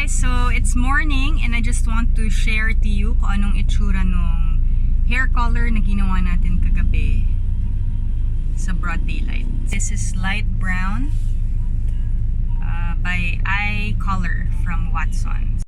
guys, so it's morning and I just want to share to you kung anong itsura nung hair color na ginawa natin kagabi sa broad daylight. This is light brown by iColor from Watson.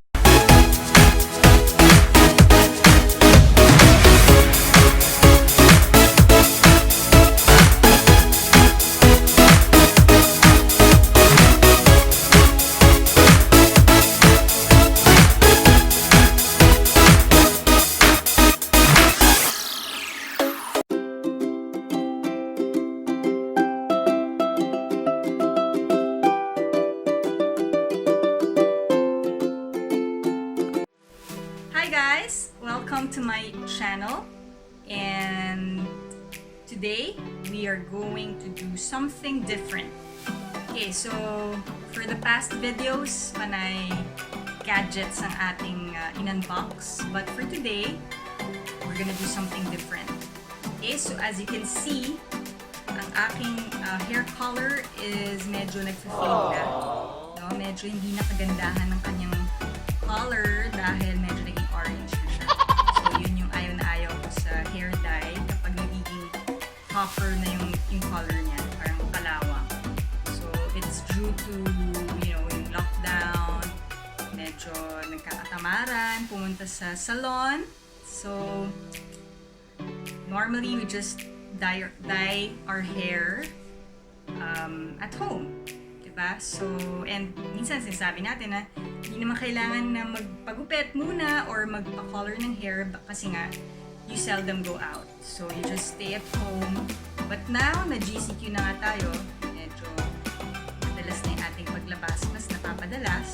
Hi guys, welcome to my channel, and today we are going to do something different. Okay, so for the past videos, panay gadgets ang ating in-unbox, but for today, we're gonna do something different. Okay, so as you can see, ang aking hair color is medyo nag-fade na. No? Medyo hindi na kagandahan ng kanyang color dahil medyo naging orange na siya. So, yun yung ayaw na ayaw ko sa hair dye kapag nagiging copper na yung color niya, parang kalawang. So, it's due to, yung lockdown, medyo nagkakatamaran, pumunta sa salon. So, normally we just dye our hair at home. Diba? So, and minsan sinasabi natin na hindi naman kailangan na magpagupit muna or magpa-color ng hair kasi nga you seldom go out. So, you just stay at home. But now, na GCQ na nga tayo, medyo madalas na yung ating paglabas, mas napapadalas.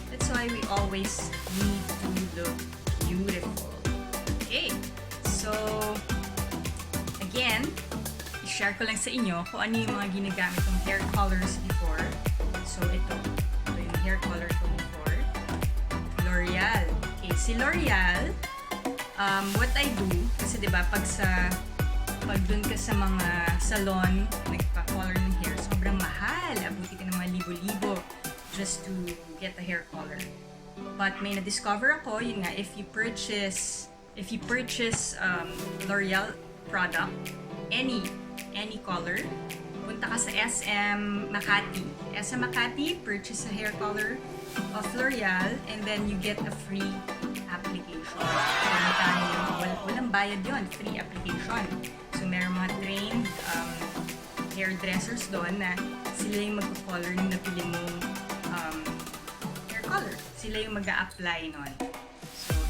That's why we always need to look beautiful. Okay. So, again, i-share ko lang sa inyo kung ano yung mga ginagamit kong hair colors before. So, ito yung hair color ko before. L'Oreal. Okay, si L'Oreal, what I do, kasi diba, pag dun ka sa mga salon, nagpa-color ng hair, sobrang mahal. Abuti ka ng mga libo-libo just to get a hair color. But may na-discover ako, yun nga, if you purchase L'Oreal product, any color, punta ka sa SM Makati. SM Makati, purchase a hair color of L'Oreal, and then you get a free application. So, walang bayad yun, free application. So, meron mga trained hairdressers doon na sila yung mag-color ng napili mong hair color. Sila yung mag-a-apply nun.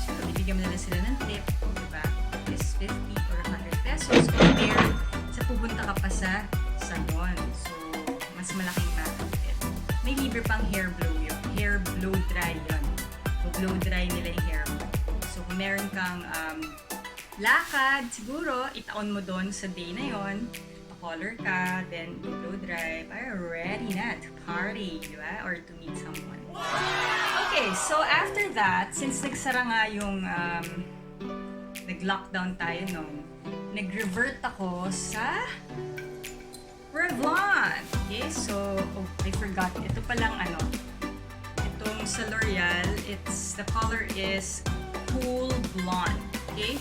So, bibigyan mo nila sila ng tip, diba? Is 50 or 100 pesos compared sa pupunta ka pa sa salon. So, mas malaking makakapit. May libre pang hair blow dry yun. Blow dry nila yung hair mo. So, kung meron kang lakad, siguro, itaon mo doon sa day na yon, pa-color ka, then blow dry, para ready na to party, diba? Or to meet someone. Okay, so after that, since nagsara nga yung nag-lockdown tayo nung, nag-revert ako sa Revlon. Okay, so, I forgot. Ito palang itong sa L'Oreal, the color is Cool Blonde. Okay?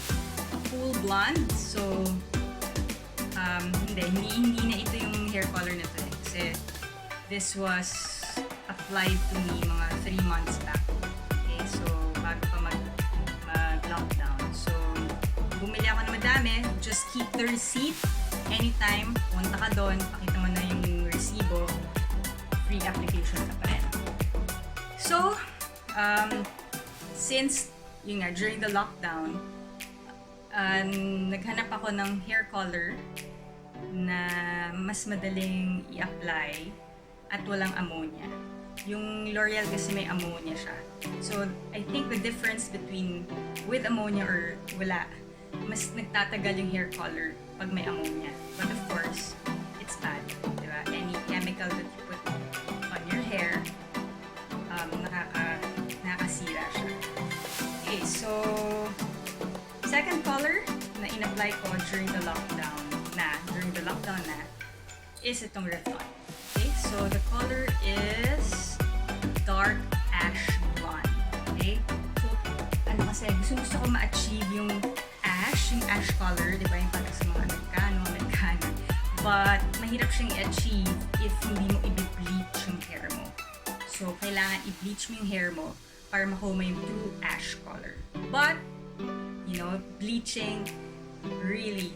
Cool Blonde. So, hindi na ito yung hair color na ito. Kasi, this was applied to me mga 3 months back. Okay? So, bago pa mag-lockdown. So, bumili ako ng madami. Just keep the receipt. Anytime, punta ka doon, pakita mo na yung resibo, free application ka pa rin. So, since, yun nga, during the lockdown, naghanap ako ng hair color na mas madaling i-apply at walang ammonia. Yung L'Oreal kasi may ammonia siya. So, I think the difference with ammonia or wala, mas nagtatagal yung hair color pag may ammonia. But of course, it's bad. Diba? Any chemical that you put on your hair, nakakasira siya. Okay, so, second color na in-apply ko during the lockdown na, is itong Revlon. Okay, so the color is dark ash blonde. ma-achieve yung ash color, di ba? Yung parang sa mga Amerikana. But, mahirap siyang i-achieve if hindi mo i-bleach yung hair mo. So, kailangan i-bleach mo yung hair mo para makuha mo yung true ash color. But, you know, bleaching really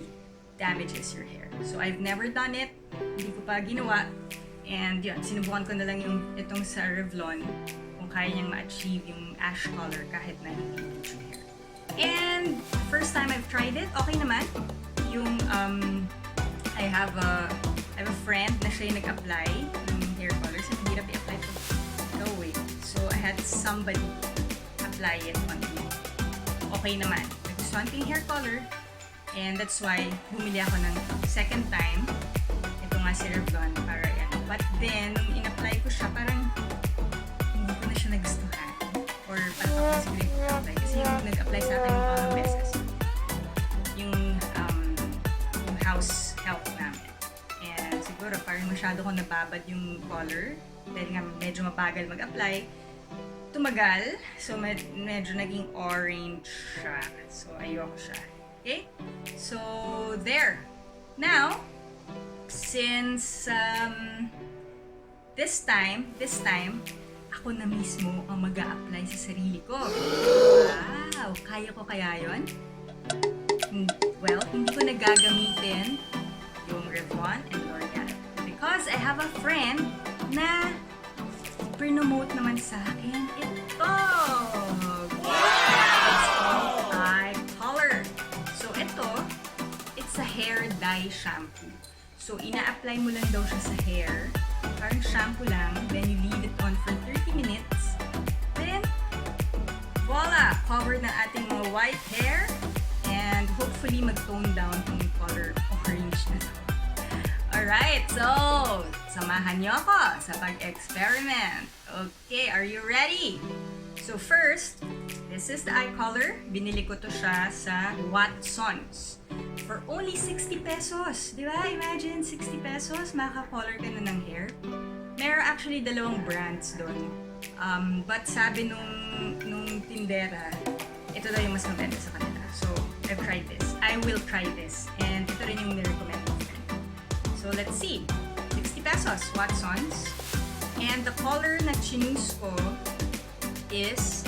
damages your hair. So, I've never done it. Hindi ko pa ginawa. And yun, sinubukan ko na lang yung itong sa Revlon kung kaya niyang ma-achieve yung ash color kahit na hindi bleach yung hair. And first time I've tried it, okay naman. Yung, I have a friend na siya yung nag-apply ng hair color. So, hirap i-apply ko. Go away. So, I had somebody apply it on me. Okay naman. Nagustuhan ko yung hair color. And that's why bumili ako ng second time. Ito nga si Revlon para yan. But then, nung in-apply ko siya, parang hindi ko na siya nagustuhan. Or parang ako siguro yung apply. Kasi yung nag-apply sa akin yung mga beses. Yung house help namin. And siguro parang masyado ko nababad yung color. Dahil nga medyo mabagal mag-apply. Tumagal. So, medyo naging orange siya. So, ayoko siya. Okay? So, there. Now, since this time, ako na mismo ang mag-a-apply sa sarili ko. Wow! Kaya ko kaya yun? Well, hindi ko nagagamitin yung Revlon and L'Oreal. Because I have a friend na promote naman sa akin ito. It's called iColor. So, ito, it's a hair dye shampoo. So, ina-apply mo lang daw siya sa hair. Parang shampoo lang. Then, you leave it on for 30 minutes. Then, voila! Covered na ating mga white hair. And hopefully, mag-tone down yung color orange na to. Alright, so, samahan niyo ako sa pag-experiment. Okay, are you ready? So first, this is the iColor. Binili ko to siya sa Watsons. For only 60 pesos. Di ba? Imagine, 60 pesos, makaka-color ka na ng hair. Meron actually dalawang brands doon. But sabi nung tindera, ito daw yung mas maganda sa kanila. So, I've tried this. I will try this. And ito rin yung nirecommend ko. So, let's see. 60 pesos, Watsons. And the color na chinuse ko is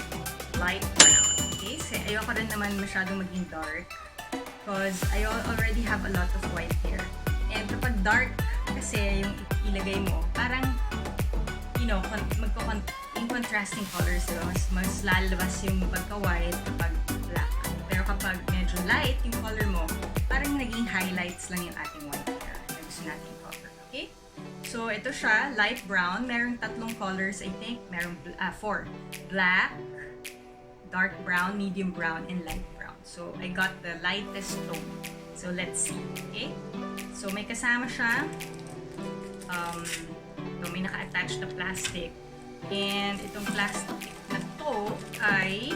light brown. Okay? So, ayoko rin naman masyadong maging dark. Because I already have a lot of white hair. And kapag dark kasi yung ilagay mo, parang, you know, in contrasting colors, diba? Mas lalabas yung pagka-white kapag black. Pero kapag medyo light yung color mo, parang naging highlights lang yung ating white hair na gusto natin cover. Okay? So, ito siya, light brown. Merong tatlong colors, I think. Merong 4. Black, dark brown, medium brown, and light brown. So, I got the lightest tone. So, let's see. Okay? So, may kasama siya. Ito, may naka-attach na plastic. And itong plastic na to ay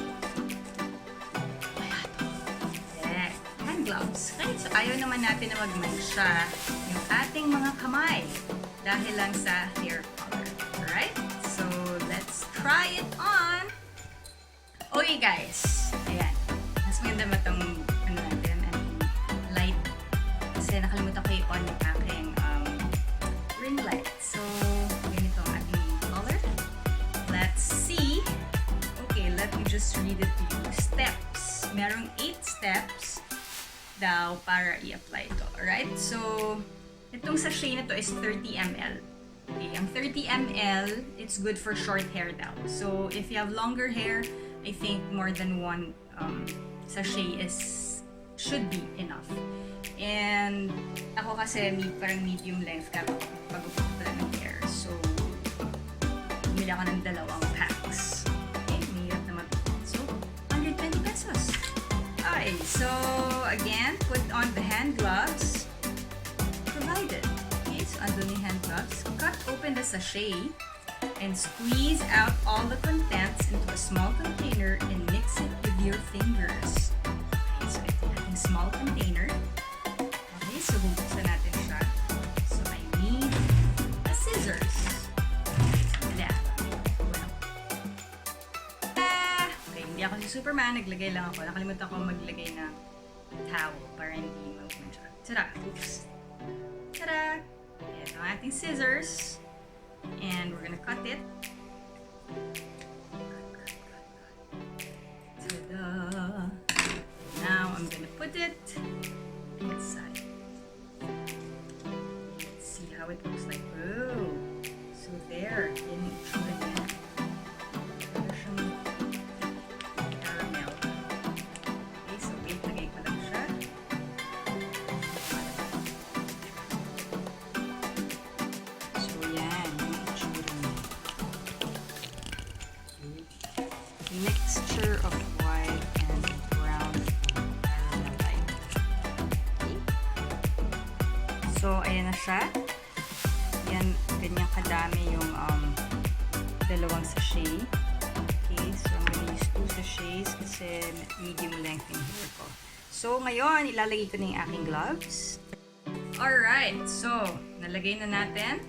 hand gloves. Okay? So, ayaw naman natin na magmansya yung ating mga kamay dahil lang sa hair color. Alright? So, let's try it on! Okay, guys. Ayan. Mas maganda ba itong light? Kasi nakalimutan ko i-on yung aking ring light. So, ganito ang ating color. Let's see. Okay, let me just read it to you. Steps. Merong 8 steps daw para i-apply ito. Alright? So, itong sachet na to is 30 ml. Okay, ang 30 ml, it's good for short hair daw. So, if you have longer hair, I think more than one sachet should be enough. And ako kasi parang medium length ka pag-upot pala ng hair. So, bumili ako ng 2 packs. Okay, mahirap naman. So, 120 pesos. Okay, so again, put on the hand gloves provided. Okay, so under the hand gloves, cut open the sachet and squeeze out all the contents into a small container and mix it with your fingers. Okay, so ito yung small container. Okay, so bubuksan natin siya. So I need a scissors. Yeah. Okay, Hindi ako si Superman, naglagay lang ako. Nakalimutan ko maglagay ng towel para hindi mag-mancha. Tada! Oops! Tada! Ito ang ating scissors. And we're gonna cut it. Tada! Now I'm gonna put it inside. Let's see how it looks like. Oh! So there, yan yung itsura niya. Para siyang caramel. Okay, so wait, lagay ko lang siya. So yan, yung itsura niya. Mixture of white and brown caramelite. Okay. So ayan na siya. Yan, ganyan kadami yung dalawang sachet. Okay, so I'm gonna use 2 sachets kasi medium length yung hair ko. So ngayon, ilalagay ko na yung aking gloves. Alright, so nalagay na natin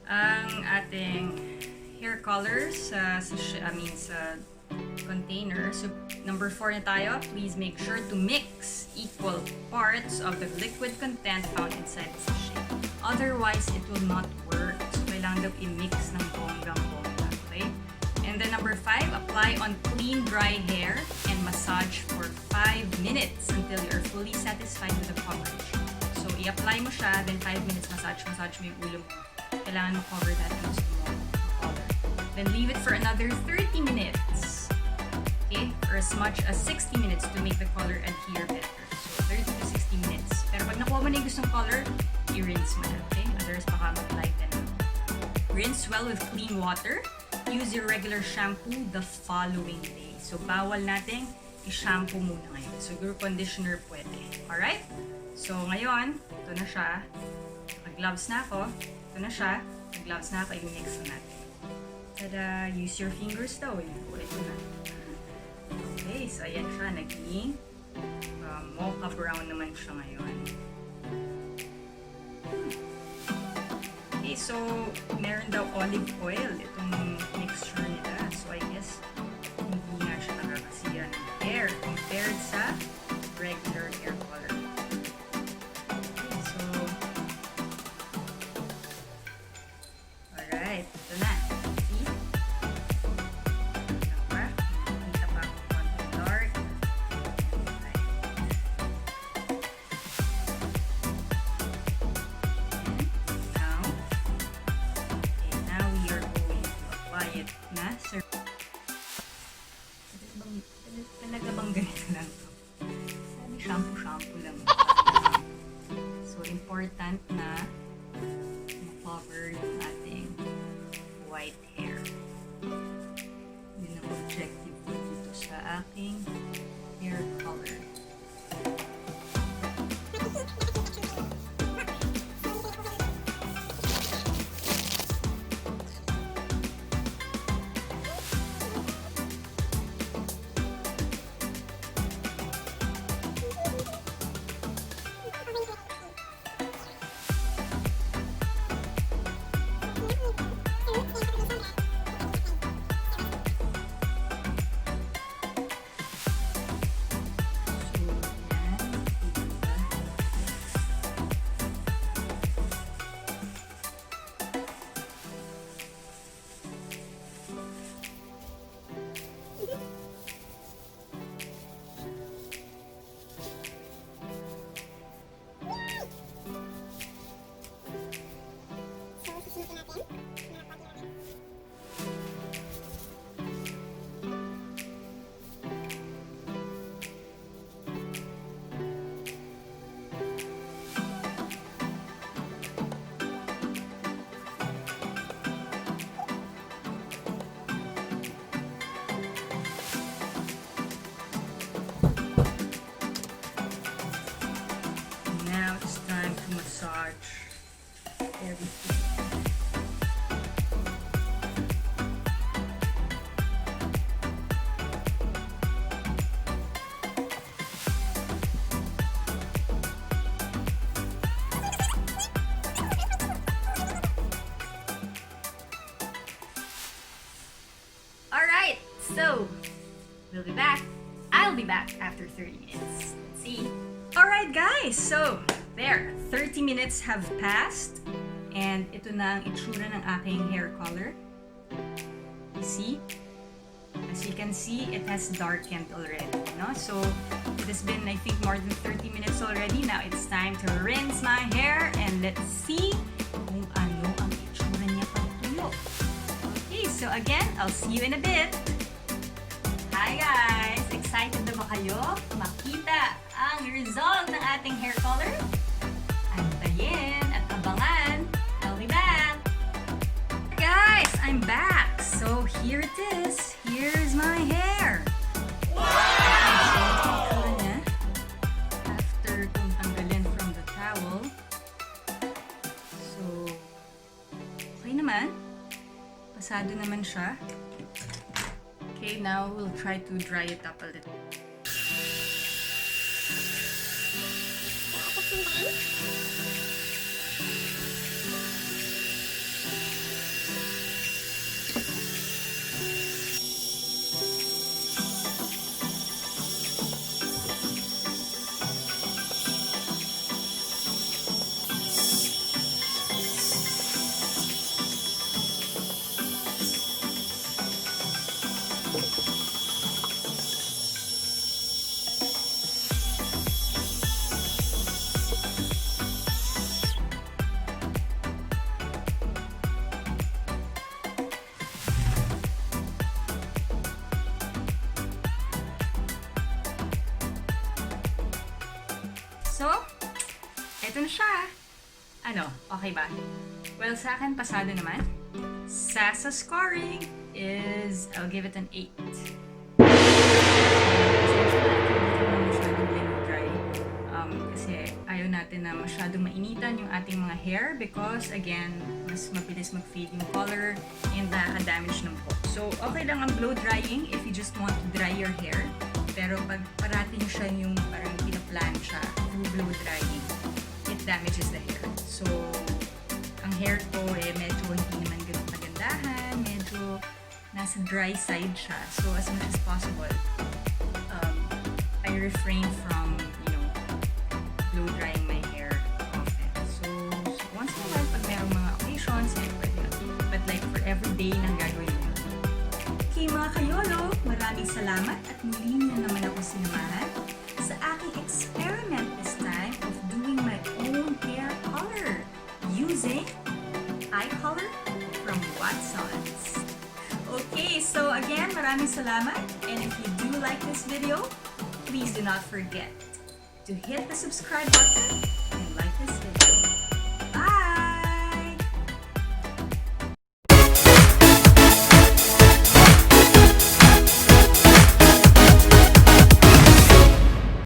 ang ating hair color sa container. So number 4 na tayo. Please make sure to mix equal parts of the liquid content found inside the sachet. Otherwise, it will not work. So, kailangan daw i-mix ng bonggang-bongga. Okay? And then number 5, apply on clean, dry hair and massage for 5 minutes until you are fully satisfied with the coverage. So, i-apply mo siya, then 5 minutes massage mo yung ulo mo. Kailangan mo-cover that na gusto mo color. Then leave it for another 30 minutes. Okay? Or as much as 60 minutes to make the color adhere better. So, 30 to 60 minutes. Pero pag nakuha mo na yung gustong color, i-rinse mo na, okay? Others baka mag-lighten. Rinse well with clean water. Use your regular shampoo the following day. So, bawal nating i-shampoo muna ngayon. So, your conditioner pwede. Alright? So, ngayon, ito na siya. Nag-gloves na ako. Ito na siya. Nag-gloves na ako. I-mix na natin. Tada! Use your fingers daw. Ito na. Okay, so ayan siya. Naging mocha brown naman siya ngayon. Okay, so meron daw olive oil itong mixture nila. So I guess hindi nga siya nakakasira ng hair compared sa regular hair color. Okay, so alright, ito na. See? Nakita pa akong konting dark. Na, sir. Talaga bang ganito lang to? Sabi, shampoo lang. So, important na ma-cover yung ating white hair. Yun ang objective ko dito sa aking hair color. Massage everything. Alright, so we'll be back. I'll be back after 30 minutes. Let's see. Alright guys, so there, 30 minutes have passed and ito na ang itsura ng aking hair color. You see? As you can see, it has darkened already, no? So it has been, I think, more than 30 minutes already. Now it's time to rinse my hair and let's see kung ano ang itsura niya pag tuyo. Okay, so again, I'll see you in a bit. Hi guys! Excited na ba kayo makita ang result ng ating hair color? Antayin at abangan. I'll be back! Guys, I'm back! So here it is. Here's my hair. Wow! After kung tanggalin from the towel. So, okay naman. Pasado naman siya. Okay, now we'll try to dry it up a little. So, eto na siya. Ano, okay ba? Well, sa akin, pasado naman. Sa scoring is, I'll give it an 8. Kasi ayaw natin na masyadong mainitan yung ating mga hair because, again, mas mabilis mag-fade yung color and nakaka-damage ng buhok. So, okay lang ang blow drying if you just want to dry your hair. Pero pag parati nyo siya yung parang pinaplancha through blow drying, it damages the hair. So, ang hair ko medyo hindi naman ganun kagandahan, medyo nasa dry side siya. So, as much as possible, I refrain from, blow drying my hair often. So once in a while, pag merong mga occasions, pwede na. But like for everyday nang gagawin mo. Okay mga kayolo, maraming salamat at muli na naman ako sinamahan sa aking experiment this time of doing my own hair color using iColor from Watsons. Okay, so again, maraming salamat, and if you do like this video, please do not forget to hit the subscribe button and like